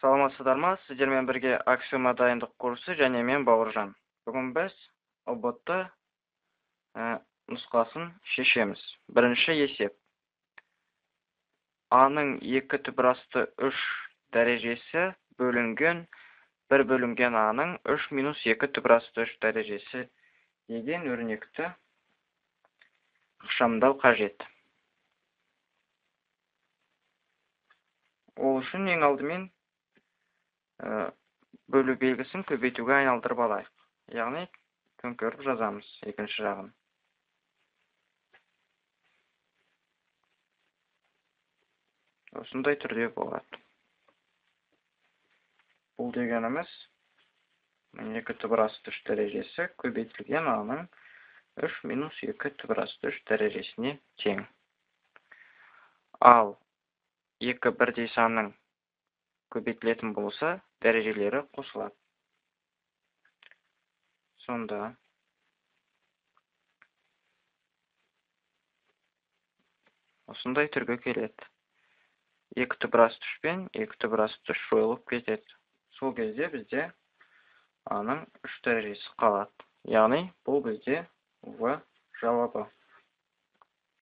Саламатсыздар ма? Сіздермен бірге аксиома дайындық курсы және мен Бауыржан. Бүгін біз ұбт нұсқасын шешеміз. Бірінші есеп. А-ның 2 түбірасты 3 дәрежесі бөлінген 1 бөлінген А-ның 3 минус 2 түбірасты 3 дәрежесі деген өрнекті ықшамдау қажет. Ол үшін ең алдымен бөлу белгісін көбейтуге айналдырып алайық. Яғни төңкеріп жазамыз екінші жағын. Осындай түрде болады. Бұл дегеніміз 2 түбірасты 3 дәрежесі көбейтілген А-ның 3 минус 2 түбірасты 3 дәрежесіне тең. Ал 2 бірдей санның көбейтілетін болса, дәрежелері қосылады. Сонда осындай түрге келеді. 2 түбірасты 3 пен 2 түбірасты 3 жойылып кетеді. Сол кезде бізде А-ның 3 дәрежесі қалады. Яғни бұл бізде В жауабы.